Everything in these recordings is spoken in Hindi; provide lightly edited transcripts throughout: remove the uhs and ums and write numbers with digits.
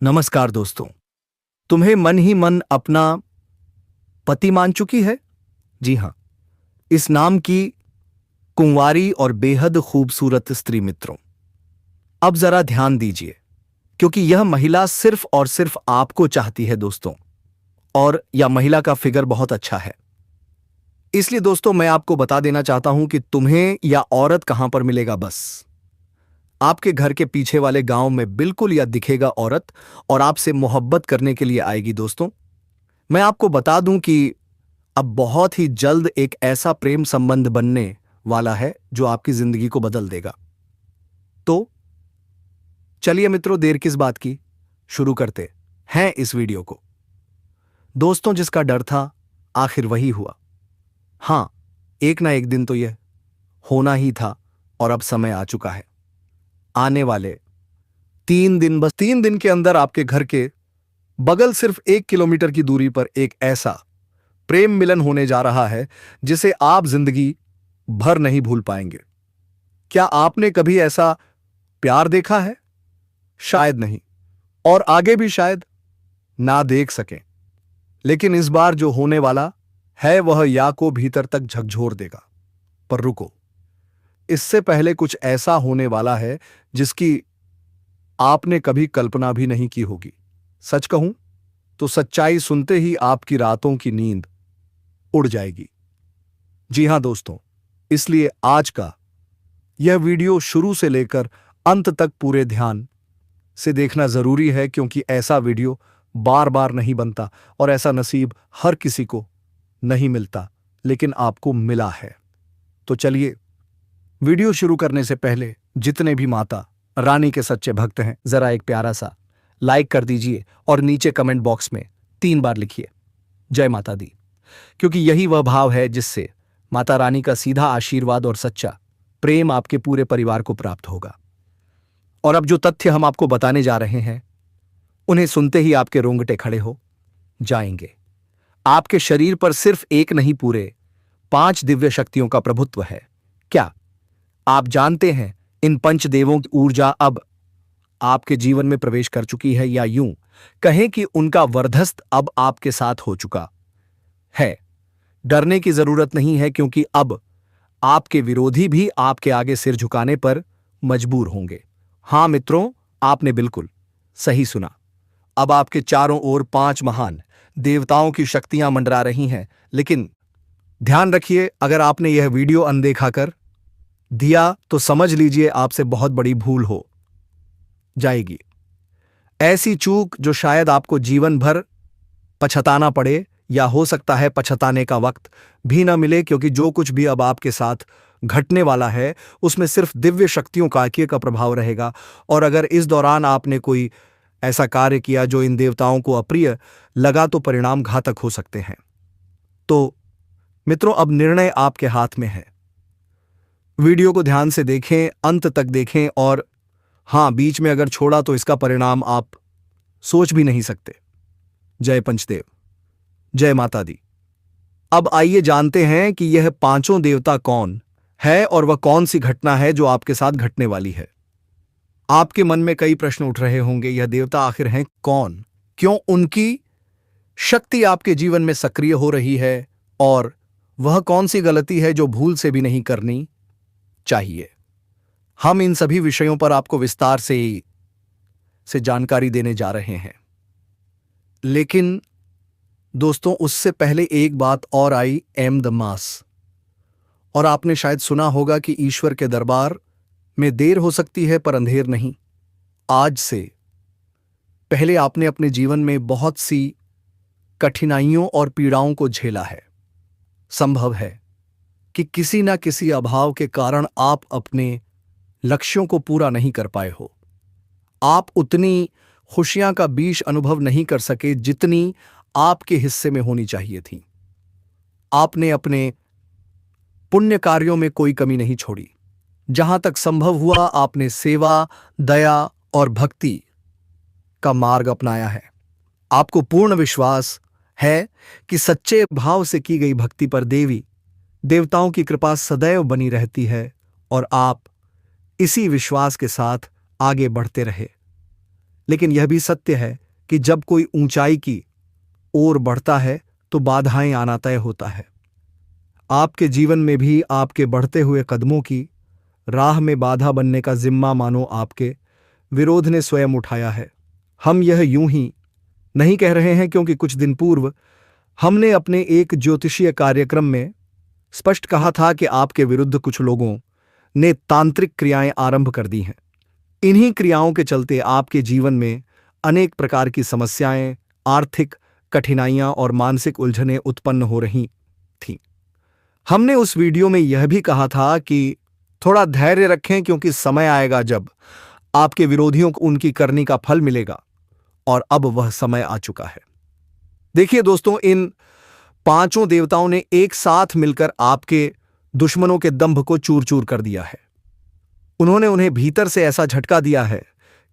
नमस्कार दोस्तों। तुम्हें मन ही मन अपना पति मान चुकी है? जी हां, इस नाम की कुंवारी और बेहद खूबसूरत स्त्री मित्रों, अब जरा ध्यान दीजिए, क्योंकि यह महिला सिर्फ और सिर्फ आपको चाहती है दोस्तों। और यह महिला का फिगर बहुत अच्छा है। इसलिए दोस्तों मैं आपको बता देना चाहता हूं कि तुम्हें यह औरत कहां पर मिलेगा। बस आपके घर के पीछे वाले गांव में बिल्कुल यह दिखेगा औरत, और आपसे मोहब्बत करने के लिए आएगी दोस्तों। मैं आपको बता दूं कि अब बहुत ही जल्द एक ऐसा प्रेम संबंध बनने वाला है जो आपकी जिंदगी को बदल देगा। तो चलिए मित्रों, देर किस बात की, शुरू करते हैं इस वीडियो को। दोस्तों, जिसका डर था आखिर वही हुआ। हां, एक ना एक दिन तो यह होना ही था, और अब समय आ चुका है। आने वाले 3 दिन, बस 3 दिन के अंदर आपके घर के बगल सिर्फ 1 किलोमीटर की दूरी पर एक ऐसा प्रेम मिलन होने जा रहा है जिसे आप जिंदगी भर नहीं भूल पाएंगे। क्या आपने कभी ऐसा प्यार देखा है? शायद नहीं, और आगे भी शायद ना देख सकें। लेकिन इस बार जो होने वाला है वह या को भीतर तक झकझोर देगा। पर रुको, इससे पहले कुछ ऐसा होने वाला है जिसकी आपने कभी कल्पना भी नहीं की होगी। सच कहूं तो सच्चाई सुनते ही आपकी रातों की नींद उड़ जाएगी। जी हां दोस्तों, इसलिए आज का यह वीडियो शुरू से लेकर अंत तक पूरे ध्यान से देखना जरूरी है, क्योंकि ऐसा वीडियो बार बार नहीं बनता और ऐसा नसीब हर किसी को नहीं मिलता, लेकिन आपको मिला है। तो चलिए, वीडियो शुरू करने से पहले जितने भी माता रानी के सच्चे भक्त हैं, जरा एक प्यारा सा लाइक कर दीजिए और नीचे कमेंट बॉक्स में 3 बार लिखिए जय माता दी, क्योंकि यही वह भाव है जिससे माता रानी का सीधा आशीर्वाद और सच्चा प्रेम आपके पूरे परिवार को प्राप्त होगा। और अब जो तथ्य हम आपको बताने जा रहे हैं, उन्हें सुनते ही आपके रोंगटे खड़े हो जाएंगे। आपके शरीर पर सिर्फ एक नहीं, पूरे 5 दिव्य शक्तियों का प्रभुत्व है। क्या आप जानते हैं इन पंचदेवों की ऊर्जा अब आपके जीवन में प्रवेश कर चुकी है, या यूं कहें कि उनका वरदहस्त अब आपके साथ हो चुका है। डरने की जरूरत नहीं है, क्योंकि अब आपके विरोधी भी आपके आगे सिर झुकाने पर मजबूर होंगे। हां मित्रों, आपने बिल्कुल सही सुना। अब आपके चारों ओर 5 महान देवताओं की शक्तियां मंडरा रही हैं। लेकिन ध्यान रखिए, अगर आपने यह वीडियो अनदेखा कर दिया तो समझ लीजिए आपसे बहुत बड़ी भूल हो जाएगी। ऐसी चूक जो शायद आपको जीवन भर पछताना पड़े, या हो सकता है पछताने का वक्त भी न मिले, क्योंकि जो कुछ भी अब आपके साथ घटने वाला है उसमें सिर्फ दिव्य शक्तियों का एकीय का प्रभाव रहेगा। और अगर इस दौरान आपने कोई ऐसा कार्य किया जो इन देवताओं को अप्रिय लगा तो परिणाम घातक हो सकते हैं। तो मित्रों, अब निर्णय आपके हाथ में है। वीडियो को ध्यान से देखें, अंत तक देखें, और हां, बीच में अगर छोड़ा तो इसका परिणाम आप सोच भी नहीं सकते। जय पंचदेव, जय माता दी। अब आइए जानते हैं कि यह 5 देवता कौन है और वह कौन सी घटना है जो आपके साथ घटने वाली है। आपके मन में कई प्रश्न उठ रहे होंगे, यह देवता आखिर हैं कौन, क्यों उनकी शक्ति आपके जीवन में सक्रिय हो रही है, और वह कौन सी गलती है जो भूल से भी नहीं करनी चाहिए। हम इन सभी विषयों पर आपको विस्तार से जानकारी देने जा रहे हैं। लेकिन दोस्तों, उससे पहले एक बात और आई, एम द मास। और आपने शायद सुना होगा कि ईश्वर के दरबार में देर हो सकती है पर अंधेर नहीं। आज से पहले आपने अपने जीवन में बहुत सी कठिनाइयों और पीड़ाओं को झेला है। संभव है कि किसी ना किसी अभाव के कारण आप अपने लक्ष्यों को पूरा नहीं कर पाए हो। आप उतनी खुशियां का बीच अनुभव नहीं कर सके जितनी आपके हिस्से में होनी चाहिए थी। आपने अपने पुण्य कार्यों में कोई कमी नहीं छोड़ी। जहां तक संभव हुआ आपने सेवा, दया और भक्ति का मार्ग अपनाया है। आपको पूर्ण विश्वास है कि सच्चे भाव से की गई भक्ति पर देवी देवताओं की कृपा सदैव बनी रहती है, और आप इसी विश्वास के साथ आगे बढ़ते रहे। लेकिन यह भी सत्य है कि जब कोई ऊंचाई की ओर बढ़ता है तो बाधाएं आना तय होता है। आपके जीवन में भी आपके बढ़ते हुए कदमों की राह में बाधा बनने का जिम्मा मानो आपके विरोध ने स्वयं उठाया है। हम यह यूं ही नहीं कह रहे हैं क्योंकि कुछ दिन पूर्व हमने अपने एक ज्योतिषीय कार्यक्रम में स्पष्ट कहा था कि आपके विरुद्ध कुछ लोगों ने तांत्रिक क्रियाएं आरंभ कर दी हैं। इन्हीं क्रियाओं के चलते आपके जीवन में अनेक प्रकार की समस्याएं, आर्थिक कठिनाइयां और मानसिक उलझनें उत्पन्न हो रही थीं। हमने उस वीडियो में यह भी कहा था कि थोड़ा धैर्य रखें क्योंकि समय आएगा जब आपके विरोधियों को उनकी करनी का फल मिलेगा, और अब वह समय आ चुका है। देखिए दोस्तों, इन पांचों देवताओं ने एक साथ मिलकर आपके दुश्मनों के दंभ को चूर चूर कर दिया है। उन्होंने उन्हें भीतर से ऐसा झटका दिया है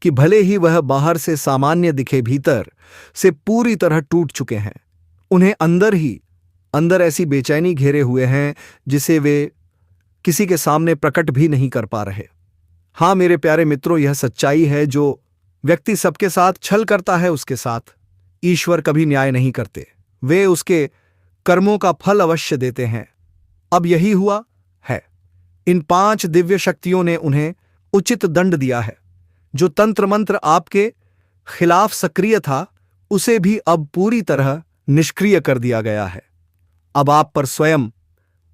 कि भले ही वह बाहर से सामान्य दिखे, भीतर से पूरी तरह टूट चुके हैं। उन्हें अंदर ही अंदर ऐसी बेचैनी घेरे हुए हैं जिसे वे किसी के सामने प्रकट भी नहीं कर पा रहे। हाँ मेरे प्यारे मित्रों, यह सच्चाई है। जो व्यक्ति सबके साथ छल करता है उसके साथ ईश्वर कभी न्याय नहीं करते, वे उसके कर्मों का फल अवश्य देते हैं। अब यही हुआ है। इन 5 दिव्य शक्तियों ने उन्हें उचित दंड दिया है। जो तंत्र मंत्र आपके खिलाफ सक्रिय था उसे भी अब पूरी तरह निष्क्रिय कर दिया गया है। अब आप पर स्वयं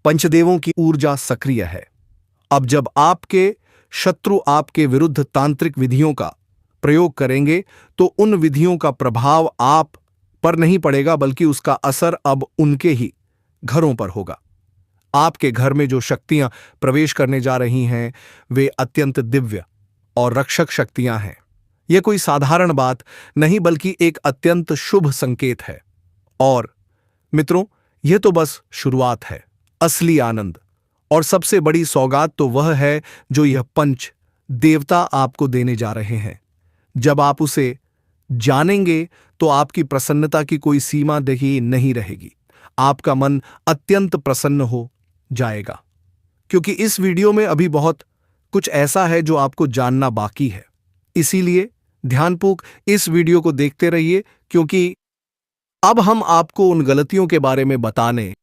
पंचदेवों की ऊर्जा सक्रिय है। अब जब आपके शत्रु आपके विरुद्ध तांत्रिक विधियों का प्रयोग करेंगे तो उन विधियों का प्रभाव आप पर नहीं पड़ेगा, बल्कि उसका असर अब उनके ही घरों पर होगा। आपके घर में जो शक्तियां प्रवेश करने जा रही हैं वे अत्यंत दिव्य और रक्षक शक्तियां हैं। यह कोई साधारण बात नहीं बल्कि एक अत्यंत शुभ संकेत है। और मित्रों, यह तो बस शुरुआत है। असली आनंद और सबसे बड़ी सौगात तो वह है जो यह पंच देवता आपको देने जा रहे हैं। जब आप उसे जानेंगे तो आपकी प्रसन्नता की कोई सीमा देखी नहीं रहेगी। आपका मन अत्यंत प्रसन्न हो जाएगा, क्योंकि इस वीडियो में अभी बहुत कुछ ऐसा है जो आपको जानना बाकी है। इसीलिए ध्यानपूर्वक इस वीडियो को देखते रहिए, क्योंकि अब हम आपको उन गलतियों के बारे में बताने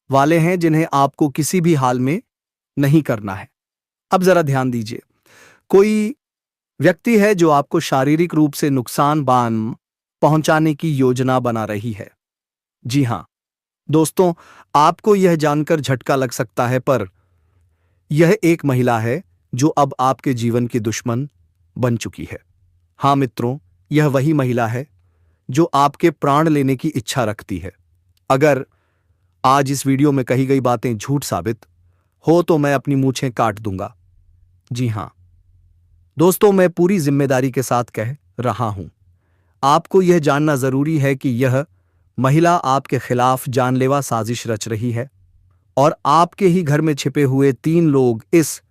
वाले हैं जिन्हें आपको किसी भी हाल में नहीं करना है। अब जरा ध्यान दीजिए। कोई व्यक्ति है जो आपको शारीरिक रूप से नुकसान पहुंचाने की योजना बना रही है। जी हां दोस्तों, आपको यह जानकर झटका लग सकता है, पर यह एक महिला है जो अब आपके जीवन की दुश्मन बन चुकी है। हां मित्रों, यह वही महिला है जो आपके प्राण लेने की इच्छा रखती है। अगर आज इस वीडियो में कही गई बातें झूठ साबित हो तो मैं अपनी मूंछें काट दूंगा। जी हां दोस्तों, मैं पूरी जिम्मेदारी के साथ कह रहा हूं। आपको यह जानना जरूरी है कि यह महिला आपके खिलाफ जानलेवा साजिश रच रही है, और आपके ही घर में छिपे हुए 3 लोग इस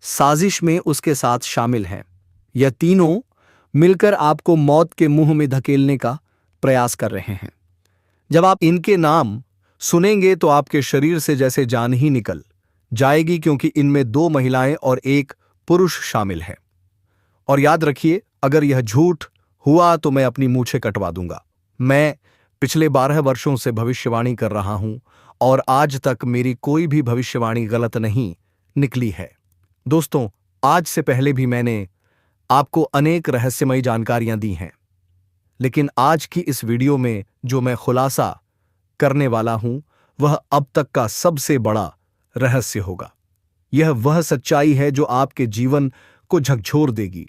साजिश में उसके साथ शामिल हैं। यह तीनों मिलकर आपको मौत के मुंह में धकेलने का प्रयास कर रहे हैं। जब आप इनके नाम सुनेंगे तो आपके शरीर से जैसे जान ही निकल जाएगी, क्योंकि इनमें 2 महिलाएं और 1 पुरुष शामिल है। और याद रखिए, अगर यह झूठ हुआ तो मैं अपनी मूंछें कटवा दूंगा। मैं पिछले 12 वर्षों से भविष्यवाणी कर रहा हूं और आज तक मेरी कोई भी भविष्यवाणी गलत नहीं निकली है। दोस्तों, आज से पहले भी मैंने आपको अनेक रहस्यमयी जानकारियां दी हैं, लेकिन आज की इस वीडियो में जो मैं खुलासा करने वाला हूं वह अब तक का सबसे बड़ा रहस्य होगा। यह वह सच्चाई है जो आपके जीवन को झकझोर देगी,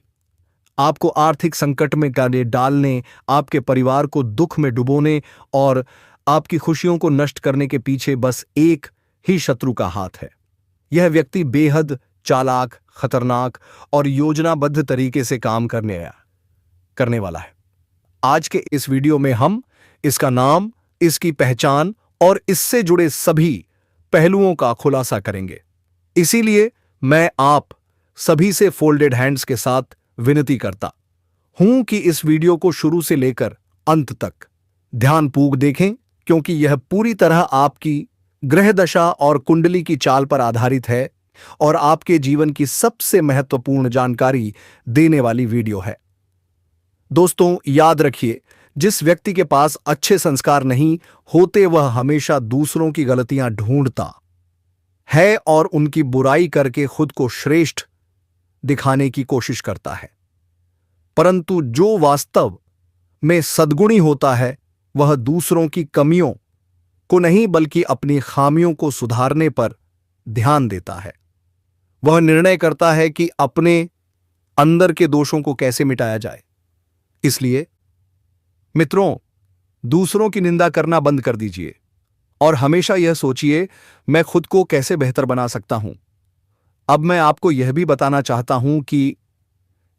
आपको आर्थिक संकट में डालने, आपके परिवार को दुख में डुबोने और आपकी खुशियों को नष्ट करने के पीछे बस एक ही शत्रु का हाथ है। यह व्यक्ति बेहद चालाक, खतरनाक और योजनाबद्ध तरीके से काम करने वाला है। आज के इस वीडियो में हम इसका नाम, इसकी पहचान और इससे जुड़े सभी पहलुओं का खुलासा करेंगे। इसीलिए मैं आप सभी से फोल्डेड हैंड्स के साथ विनती करता हूं कि इस वीडियो को शुरू से लेकर अंत तक ध्यानपूर्वक देखें, क्योंकि यह पूरी तरह आपकी ग्रह दशा और कुंडली की चाल पर आधारित है और आपके जीवन की सबसे महत्वपूर्ण जानकारी देने वाली वीडियो है। दोस्तों, याद रखिए, जिस व्यक्ति के पास अच्छे संस्कार नहीं होते वह हमेशा दूसरों की गलतियां ढूंढता है और उनकी बुराई करके खुद को श्रेष्ठ दिखाने की कोशिश करता है। परंतु जो वास्तव में सद्गुणी होता है वह दूसरों की कमियों को नहीं बल्कि अपनी खामियों को सुधारने पर ध्यान देता है। वह निर्णय करता है कि अपने अंदर के दोषों को कैसे मिटाया जाए। इसलिए मित्रों, दूसरों की निंदा करना बंद कर दीजिए और हमेशा यह सोचिए, मैं खुद को कैसे बेहतर बना सकता हूं। अब मैं आपको यह भी बताना चाहता हूं कि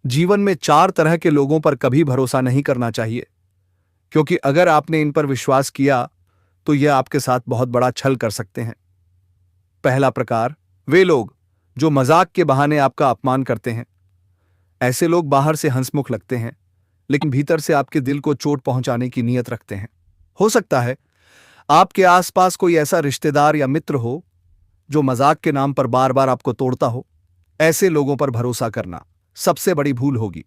जीवन में 4 तरह के लोगों पर कभी भरोसा नहीं करना चाहिए, क्योंकि अगर आपने इन पर विश्वास किया तो यह आपके साथ बहुत बड़ा छल कर सकते हैं। पहला प्रकार, वे लोग जो मजाक के बहाने आपका अपमान करते हैं। ऐसे लोग बाहर से हंसमुख लगते हैं, लेकिन भीतर से आपके दिल को चोट पहुंचाने की नीयत रखते हैं। हो सकता है आपके आसपास कोई ऐसा रिश्तेदार या मित्र हो जो मजाक के नाम पर बार बार आपको तोड़ता हो। ऐसे लोगों पर भरोसा करना सबसे बड़ी भूल होगी,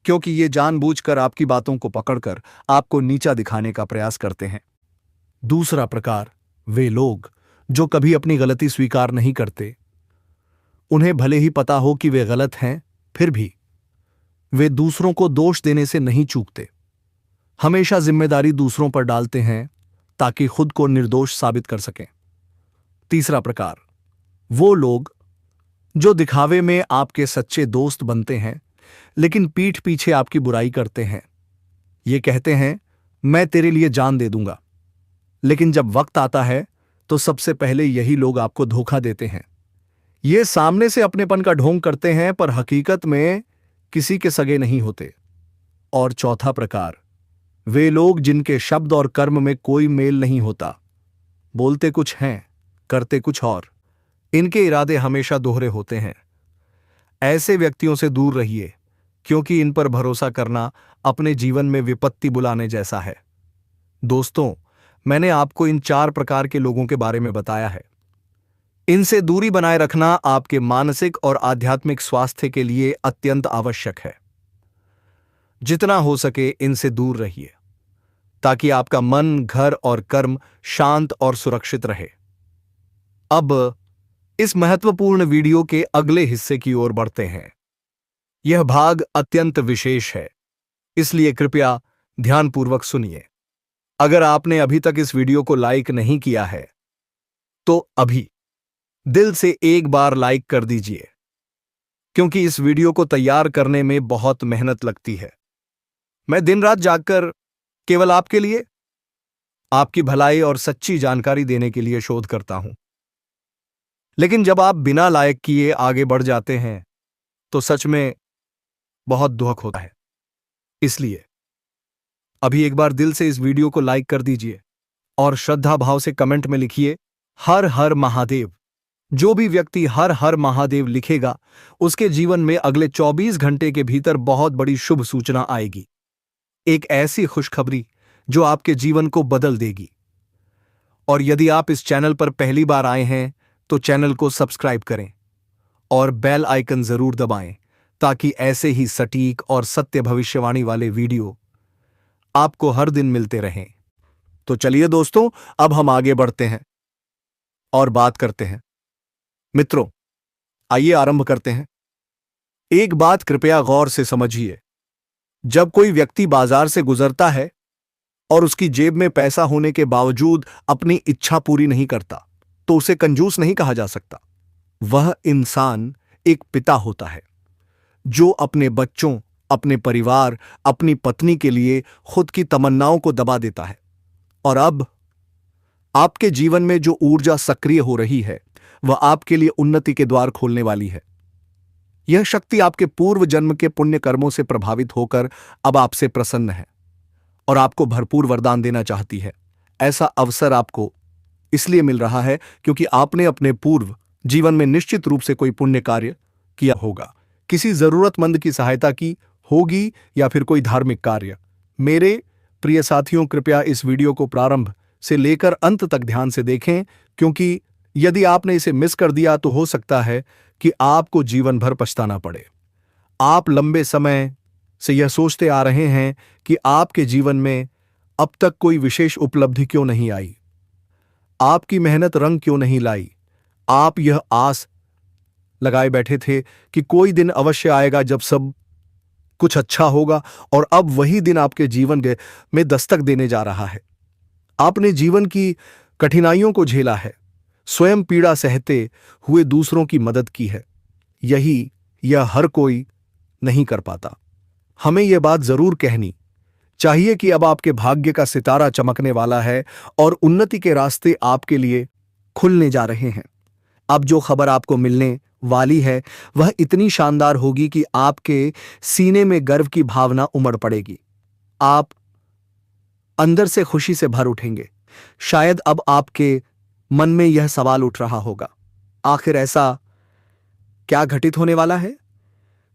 क्योंकि ये जानबूझकर आपकी बातों को पकड़कर आपको नीचा दिखाने का प्रयास करते हैं। दूसरा प्रकार, वे लोग जो कभी अपनी गलती स्वीकार नहीं करते। उन्हें भले ही पता हो कि वे गलत हैं, फिर भी वे दूसरों को दोष देने से नहीं चूकते। हमेशा जिम्मेदारी दूसरों पर डालते हैं ताकि खुद को निर्दोष साबित कर सकें। तीसरा प्रकार, वो लोग जो दिखावे में आपके सच्चे दोस्त बनते हैं लेकिन पीठ पीछे आपकी बुराई करते हैं। ये कहते हैं, मैं तेरे लिए जान दे दूंगा, लेकिन जब वक्त आता है तो सबसे पहले यही लोग आपको धोखा देते हैं। ये सामने से अपनेपन का ढोंग करते हैं पर हकीकत में किसी के सगे नहीं होते। और चौथा प्रकार, वे लोग जिनके शब्द और कर्म में कोई मेल नहीं होता। बोलते कुछ हैं, करते कुछ और। इनके इरादे हमेशा दोहरे होते हैं। ऐसे व्यक्तियों से दूर रहिए, क्योंकि इन पर भरोसा करना अपने जीवन में विपत्ति बुलाने जैसा है। दोस्तों, मैंने आपको इन 4 प्रकार के लोगों के बारे में बताया है। इनसे दूरी बनाए रखना आपके मानसिक और आध्यात्मिक स्वास्थ्य के लिए अत्यंत आवश्यक है। जितना हो सके इनसे दूर रहिए, ताकि आपका मन, घर और कर्म शांत और सुरक्षित रहे। अब इस महत्वपूर्ण वीडियो के अगले हिस्से की ओर बढ़ते हैं। यह भाग अत्यंत विशेष है, इसलिए कृपया ध्यानपूर्वक सुनिए। अगर आपने अभी तक इस वीडियो को लाइक नहीं किया है तो अभी दिल से एक बार लाइक कर दीजिए, क्योंकि इस वीडियो को तैयार करने में बहुत मेहनत लगती है। मैं दिन रात जागकर केवल आपके लिए, आपकी भलाई और सच्ची जानकारी देने के लिए शोध करता हूं। लेकिन जब आप बिना लाइक किए आगे बढ़ जाते हैं तो सच में बहुत दुख होता है। इसलिए अभी एक बार दिल से इस वीडियो को लाइक कर दीजिए और श्रद्धा भाव से कमेंट में लिखिए, हर हर महादेव। जो भी व्यक्ति हर हर महादेव लिखेगा उसके जीवन में अगले 24 घंटे के भीतर बहुत बड़ी शुभ सूचना आएगी। एक ऐसी खुशखबरी जो आपके जीवन को बदल देगी। और यदि आप इस चैनल पर पहली बार आए हैं तो चैनल को सब्सक्राइब करें और बेल आइकन जरूर दबाएं, ताकि ऐसे ही सटीक और सत्य भविष्यवाणी वाले वीडियो आपको हर दिन मिलते रहें। तो चलिए दोस्तों, अब हम आगे बढ़ते हैं और बात करते हैं। मित्रों, आइए आरंभ करते हैं। एक बात कृपया गौर से समझिए। जब कोई व्यक्ति बाजार से गुजरता है और उसकी जेब में पैसा होने के बावजूद अपनी इच्छा पूरी नहीं करता, तो उसे कंजूस नहीं कहा जा सकता। वह इंसान एक पिता होता है जो अपने बच्चों, अपने परिवार, अपनी पत्नी के लिए खुद की तमन्नाओं को दबा देता है। और अब आपके जीवन में जो ऊर्जा सक्रिय हो रही है वह आपके लिए उन्नति के द्वार खोलने वाली है। यह शक्ति आपके पूर्व जन्म के पुण्य कर्मों से प्रभावित होकर अब आपसे प्रसन्न है और आपको भरपूर वरदान देना चाहती है। ऐसा अवसर आपको इसलिए मिल रहा है क्योंकि आपने अपने पूर्व जीवन में निश्चित रूप से कोई पुण्य कार्य किया होगा, किसी जरूरतमंद की सहायता की होगी या फिर कोई धार्मिक कार्य। मेरे प्रिय साथियों, कृपया इस वीडियो को प्रारंभ से लेकर अंत तक ध्यान से देखें, क्योंकि यदि आपने इसे मिस कर दिया तो हो सकता है कि आपको जीवन भर पछताना पड़े। आप लंबे समय से यह सोचते आ रहे हैं कि आपके जीवन में अब तक कोई विशेष उपलब्धि क्यों नहीं आई, आपकी मेहनत रंग क्यों नहीं लाई। आप यह आस लगाए बैठे थे कि कोई दिन अवश्य आएगा जब सब कुछ अच्छा होगा, और अब वही दिन आपके जीवन में दस्तक देने जा रहा है। आपने जीवन की कठिनाइयों को झेला है, स्वयं पीड़ा सहते हुए दूसरों की मदद की है। यह हर कोई नहीं कर पाता। हमें यह बात जरूर कहनी चाहिए कि अब आपके भाग्य का सितारा चमकने वाला है और उन्नति के रास्ते आपके लिए खुलने जा रहे हैं। अब जो खबर आपको मिलने वाली है वह इतनी शानदार होगी कि आपके सीने में गर्व की भावना उमड़ पड़ेगी। आप अंदर से खुशी से भर उठेंगे। शायद अब आपके मन में यह सवाल उठ रहा होगा, आखिर ऐसा क्या घटित होने वाला है?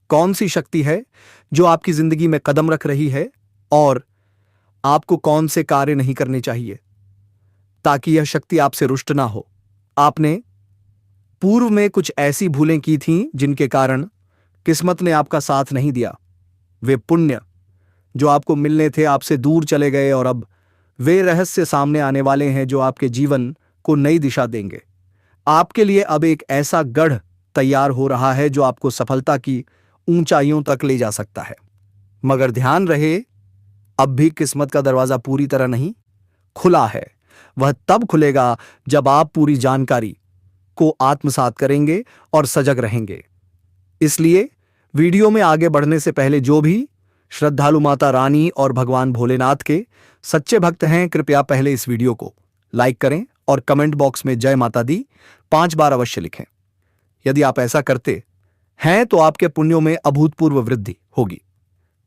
कौन सी शक्ति है जो आपकी जिंदगी में कदम रख रही है, और आपको कौन से कार्य नहीं करने चाहिए ताकि यह शक्ति आपसे रुष्ट ना हो? आपने पूर्व में कुछ ऐसी भूलें की थीं जिनके कारण किस्मत ने आपका साथ नहीं दिया। वे पुण्य जो आपको मिलने थे आपसे दूर चले गए, और अब वे रहस्य सामने आने वाले हैं जो आपके जीवन को नई दिशा देंगे। आपके लिए अब एक ऐसा गढ़ तैयार हो रहा है जो आपको सफलता की ऊंचाइयों तक ले जा सकता है। मगर ध्यान रहे, अब भी किस्मत का दरवाजा पूरी तरह नहीं खुला है। वह तब खुलेगा जब आप पूरी जानकारी को आत्मसात करेंगे और सजग रहेंगे। इसलिए वीडियो में आगे बढ़ने से पहले जो भी श्रद्धालु माता रानी और भगवान भोलेनाथ के सच्चे भक्त हैं, कृपया पहले इस वीडियो को लाइक करें और कमेंट बॉक्स में जय माता दी 5 बार अवश्य लिखें। यदि आप ऐसा करते हैं तो आपके पुण्यों में अभूतपूर्व वृद्धि होगी।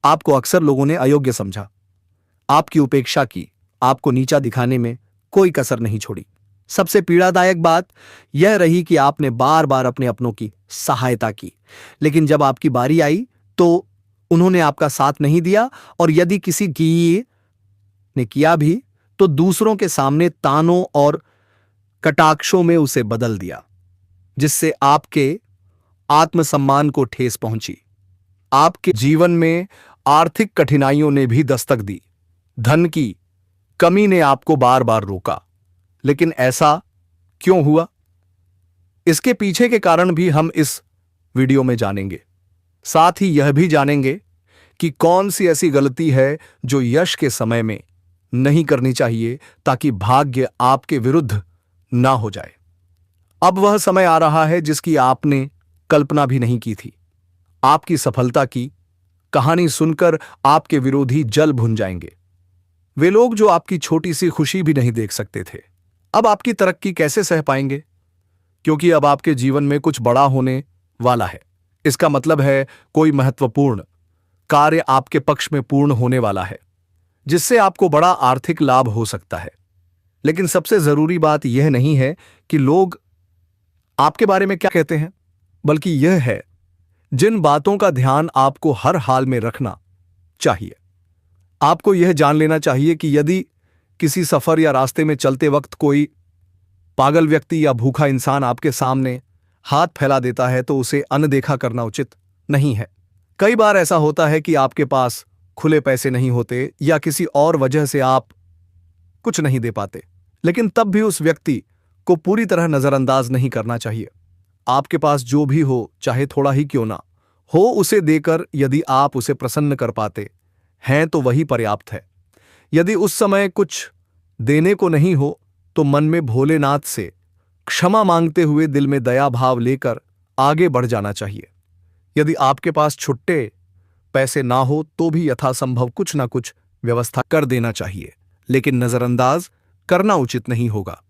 आपको अक्सर लोगों ने अयोग्य समझा, आपकी उपेक्षा की, आपको नीचा दिखाने में कोई कसर नहीं छोड़ी। सबसे पीड़ादायक बात यह रही कि आपने बार बार अपने अपनों की सहायता की, लेकिन जब आपकी बारी आई तो उन्होंने आपका साथ नहीं दिया, और यदि किसी की ने किया भी तो दूसरों के सामने तानों और कटाक्षों में उसे बदल दिया, जिससे आपके आत्मसम्मान को ठेस पहुंची। आपके जीवन में आर्थिक कठिनाइयों ने भी दस्तक दी, धन की कमी ने आपको बार बार रोका। लेकिन ऐसा क्यों हुआ, इसके पीछे के कारण भी हम इस वीडियो में जानेंगे। साथ ही यह भी जानेंगे कि कौन सी ऐसी गलती है जो यश के समय में नहीं करनी चाहिए ताकि भाग्य आपके विरुद्ध ना हो जाए। अब वह समय आ रहा है जिसकी आपने कल्पना भी नहीं की थी। आपकी सफलता की कहानी सुनकर आपके विरोधी जल भुन जाएंगे। वे लोग जो आपकी छोटी सी खुशी भी नहीं देख सकते थे, अब आपकी तरक्की कैसे सह पाएंगे? क्योंकि अब आपके जीवन में कुछ बड़ा होने वाला है। इसका मतलब है कोई महत्वपूर्ण कार्य आपके पक्ष में पूर्ण होने वाला है, जिससे आपको बड़ा आर्थिक लाभ हो सकता है। लेकिन सबसे जरूरी बात यह नहीं है कि लोग आपके बारे में क्या कहते हैं, बल्कि यह है जिन बातों का ध्यान आपको हर हाल में रखना चाहिए। आपको यह जान लेना चाहिए कि यदि किसी सफर या रास्ते में चलते वक्त कोई पागल व्यक्ति या भूखा इंसान आपके सामने हाथ फैला देता है तो उसे अनदेखा करना उचित नहीं है। कई बार ऐसा होता है कि आपके पास खुले पैसे नहीं होते या किसी और वजह से आप कुछ नहीं दे पाते, लेकिन तब भी उस व्यक्ति को पूरी तरह नजरअंदाज नहीं करना चाहिए। आपके पास जो भी हो, चाहे थोड़ा ही क्यों ना हो, उसे देकर यदि आप उसे प्रसन्न कर पाते हैं तो वही पर्याप्त है। यदि उस समय कुछ देने को नहीं हो तो मन में भोलेनाथ से क्षमा मांगते हुए दिल में दया भाव लेकर आगे बढ़ जाना चाहिए। यदि आपके पास छुट्टे पैसे ना हो तो भी यथासंभव कुछ ना कुछ व्यवस्था कर देना चाहिए, लेकिन नजरअंदाज करना उचित नहीं होगा।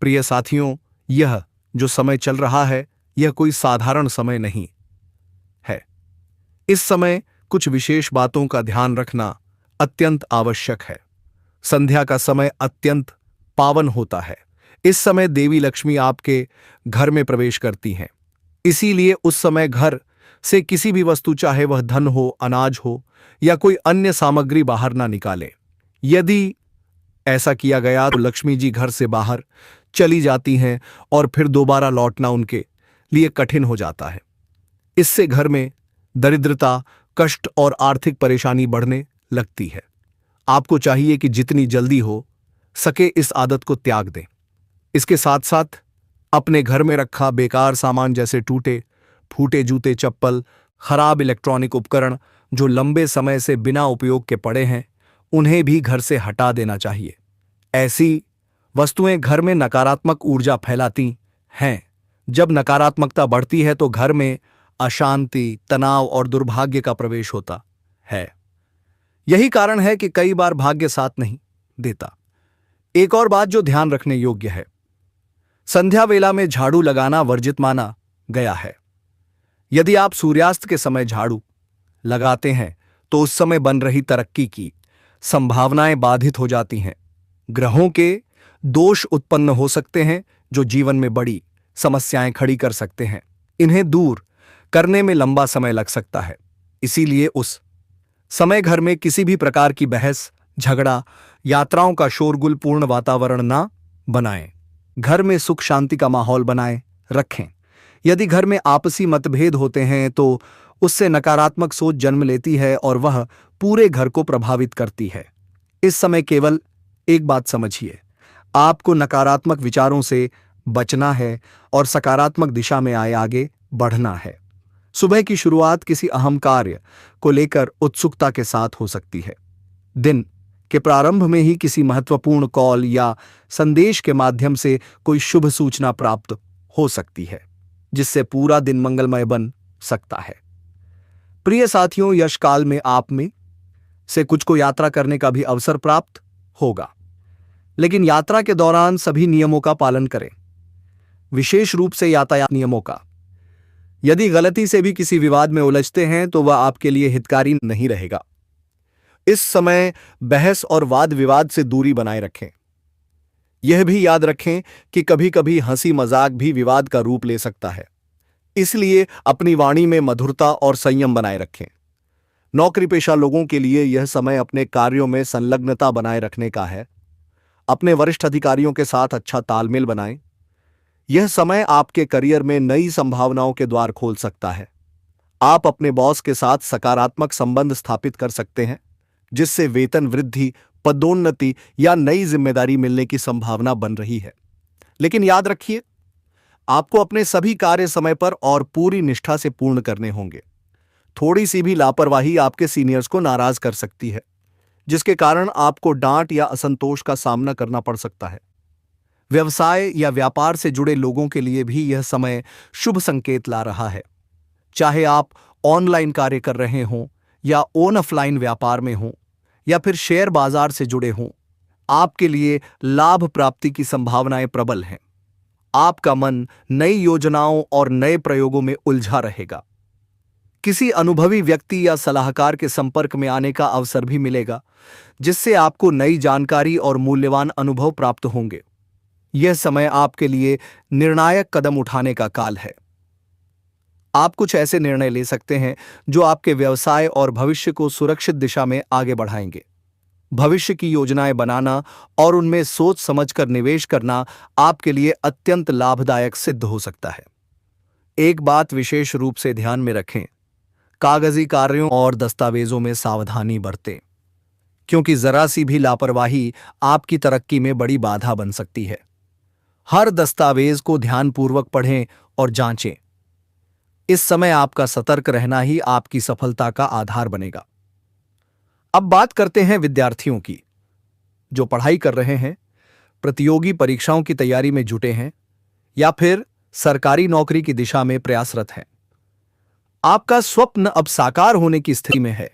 प्रिय साथियों, यह जो समय चल रहा है यह कोई साधारण समय नहीं है। इस समय कुछ विशेष बातों का ध्यान रखना अत्यंत आवश्यक है। संध्या का समय अत्यंत पावन होता है। इस समय देवी लक्ष्मी आपके घर में प्रवेश करती हैं। इसीलिए उस समय घर से किसी भी वस्तु, चाहे वह धन हो, अनाज हो या कोई अन्य सामग्री, बाहर ना निकालें। यदि ऐसा किया गया तो लक्ष्मी जी घर से बाहर चली जाती हैं और फिर दोबारा लौटना उनके लिए कठिन हो जाता है। इससे घर में दरिद्रता, कष्ट और आर्थिक परेशानी बढ़ने लगती है। आपको चाहिए कि जितनी जल्दी हो सके इस आदत को त्याग दें। इसके साथ साथ अपने घर में रखा बेकार सामान जैसे टूटे फूटे जूते, चप्पल, खराब इलेक्ट्रॉनिक उपकरण जो लंबे समय से बिना उपयोग के पड़े हैं, उन्हें भी घर से हटा देना चाहिए। ऐसी वस्तुएं घर में नकारात्मक ऊर्जा फैलाती हैं। जब नकारात्मकता बढ़ती है तो घर में अशांति, तनाव और दुर्भाग्य का प्रवेश होता है। यही कारण है कि कई बार भाग्य साथ नहीं देता। एक और बात जो ध्यान रखने योग्य है, संध्या वेला में झाड़ू लगाना वर्जित माना गया है। यदि आप सूर्यास्त के समय झाड़ू लगाते हैं तो उस समय बन रही तरक्की की संभावनाएं बाधित हो जाती हैं। ग्रहों के दोष उत्पन्न हो सकते हैं जो जीवन में बड़ी समस्याएं खड़ी कर सकते हैं। इन्हें दूर करने में लंबा समय लग सकता है। इसीलिए उस समय घर में किसी भी प्रकार की बहस, झगड़ा, यात्राओं का शोरगुलपूर्ण वातावरण ना बनाएं। घर में सुख शांति का माहौल बनाए रखें। यदि घर में आपसी मतभेद होते हैं तो उससे नकारात्मक सोच जन्म लेती है और वह पूरे घर को प्रभावित करती है। इस समय केवल एक बात समझिए, आपको नकारात्मक विचारों से बचना है और सकारात्मक दिशा में आगे बढ़ना है। सुबह की शुरुआत किसी अहम कार्य को लेकर उत्सुकता के साथ हो सकती है। दिन के प्रारंभ में ही किसी महत्वपूर्ण कॉल या संदेश के माध्यम से कोई शुभ सूचना प्राप्त हो सकती है, जिससे पूरा दिन मंगलमय बन सकता है। प्रिय साथियों, यश काल में आप में से कुछ को यात्रा करने का भी अवसर प्राप्त होगा, लेकिन यात्रा के दौरान सभी नियमों का पालन करें, विशेष रूप से यातायात नियमों का। यदि गलती से भी किसी विवाद में उलझते हैं तो वह आपके लिए हितकारी नहीं रहेगा। इस समय बहस और वाद विवाद से दूरी बनाए रखें। यह भी याद रखें कि कभी-कभी हंसी मजाक भी विवाद का रूप ले सकता है, इसलिए अपनी वाणी में मधुरता और संयम बनाए रखें। नौकरी पेशा लोगों के लिए यह समय अपने कार्यों में संलग्नता बनाए रखने का है। अपने वरिष्ठ अधिकारियों के साथ अच्छा तालमेल बनाएं। यह समय आपके करियर में नई संभावनाओं के द्वार खोल सकता है। आप अपने बॉस के साथ सकारात्मक संबंध स्थापित कर सकते हैं, जिससे वेतन वृद्धि, पदोन्नति या नई जिम्मेदारी मिलने की संभावना बन रही है। लेकिन याद रखिए, आपको अपने सभी कार्य समय पर और पूरी निष्ठा से पूर्ण करने होंगे। थोड़ी सी भी लापरवाही आपके सीनियर्स को नाराज कर सकती है, जिसके कारण आपको डांट या असंतोष का सामना करना पड़ सकता है। व्यवसाय या व्यापार से जुड़े लोगों के लिए भी यह समय शुभ संकेत ला रहा है। चाहे आप ऑनलाइन कार्य कर रहे हों या ऑफलाइन व्यापार में हों या फिर शेयर बाजार से जुड़े हों, आपके लिए लाभ प्राप्ति की संभावनाएं प्रबल हैं। आपका मन नई योजनाओं और नए प्रयोगों में उलझा रहेगा। किसी अनुभवी व्यक्ति या सलाहकार के संपर्क में आने का अवसर भी मिलेगा, जिससे आपको नई जानकारी और मूल्यवान अनुभव प्राप्त होंगे। यह समय आपके लिए निर्णायक कदम उठाने का काल है। आप कुछ ऐसे निर्णय ले सकते हैं जो आपके व्यवसाय और भविष्य को सुरक्षित दिशा में आगे बढ़ाएंगे। भविष्य की योजनाएं बनाना और उनमें सोच समझकर निवेश करना आपके लिए अत्यंत लाभदायक सिद्ध हो सकता है। एक बात विशेष रूप से ध्यान में रखें, कागजी कार्यों और दस्तावेजों में सावधानी बरतें, क्योंकि जरा सी भी लापरवाही आपकी तरक्की में बड़ी बाधा बन सकती है। हर दस्तावेज को ध्यानपूर्वक पढ़ें और जांचें। इस समय आपका सतर्क रहना ही आपकी सफलता का आधार बनेगा। अब बात करते हैं विद्यार्थियों की, जो पढ़ाई कर रहे हैं, प्रतियोगी परीक्षाओं की तैयारी में जुटे हैं या फिर सरकारी नौकरी की दिशा में प्रयासरत हैं। आपका स्वप्न अब साकार होने की स्थिति में है।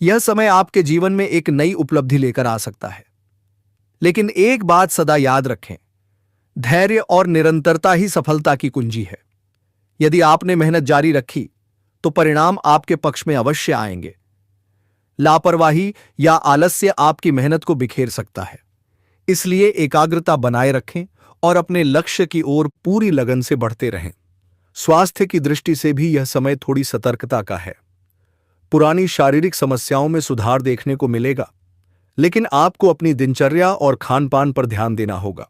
यह समय आपके जीवन में एक नई उपलब्धि लेकर आ सकता है। लेकिन एक बात सदा याद रखें, धैर्य और निरंतरता ही सफलता की कुंजी है। यदि आपने मेहनत जारी रखी तो परिणाम आपके पक्ष में अवश्य आएंगे। लापरवाही या आलस्य आपकी मेहनत को बिखेर सकता है। इसलिए एकाग्रता बनाए रखें और अपने लक्ष्य की ओर पूरी लगन से बढ़ते रहें। स्वास्थ्य की दृष्टि से भी यह समय थोड़ी सतर्कता का है। पुरानी शारीरिक समस्याओं में सुधार देखने को मिलेगा, लेकिन आपको अपनी दिनचर्या और खानपान पर ध्यान देना होगा।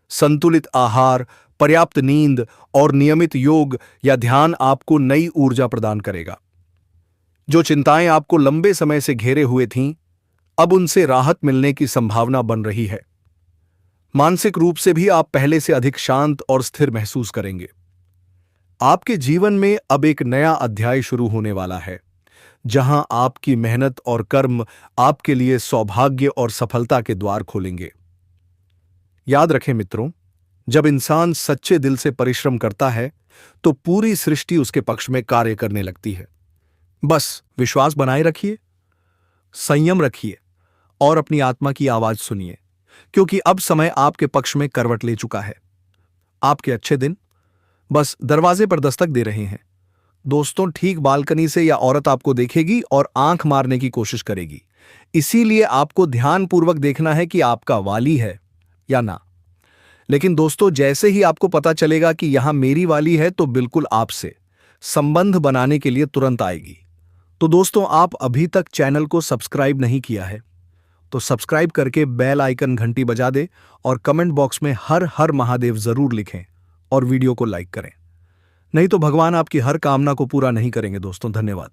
संतुलित आहार, पर्याप्त नींद और नियमित योग या ध्यान आपको नई ऊर्जा प्रदान करेगा। जो चिंताएं आपको लंबे समय से घेरे हुए थीं, अब उनसे राहत मिलने की संभावना बन रही है। मानसिक रूप से भी आप पहले से अधिक शांत और स्थिर महसूस करेंगे। आपके जीवन में अब एक नया अध्याय शुरू होने वाला है, जहां आपकी मेहनत और कर्म आपके लिए सौभाग्य और सफलता के द्वार खोलेंगे। याद रखें मित्रों, जब इंसान सच्चे दिल से परिश्रम करता है तो पूरी सृष्टि उसके पक्ष में कार्य करने लगती है। बस विश्वास बनाए रखिए, संयम रखिए और अपनी आत्मा की आवाज सुनिए, क्योंकि अब समय आपके पक्ष में करवट ले चुका है। आपके अच्छे दिन बस दरवाजे पर दस्तक दे रहे हैं। दोस्तों, ठीक बालकनी से या औरत आपको देखेगी और आंख मारने की कोशिश करेगी। इसीलिए आपको ध्यानपूर्वक देखना है कि आपका वाली है या ना। लेकिन दोस्तों, जैसे ही आपको पता चलेगा कि यहां मेरी वाली है, तो बिल्कुल आपसे संबंध बनाने के लिए तुरंत आएगी। तो दोस्तों, आप अभी तक चैनल को सब्सक्राइब नहीं किया है तो सब्सक्राइब करके बेल आइकन घंटी बजा दे और कमेंट बॉक्स में हर हर महादेव जरूर लिखें और वीडियो को लाइक करें। नहीं तो भगवान आपकी हर कामना को पूरा नहीं करेंगे। दोस्तों, धन्यवाद।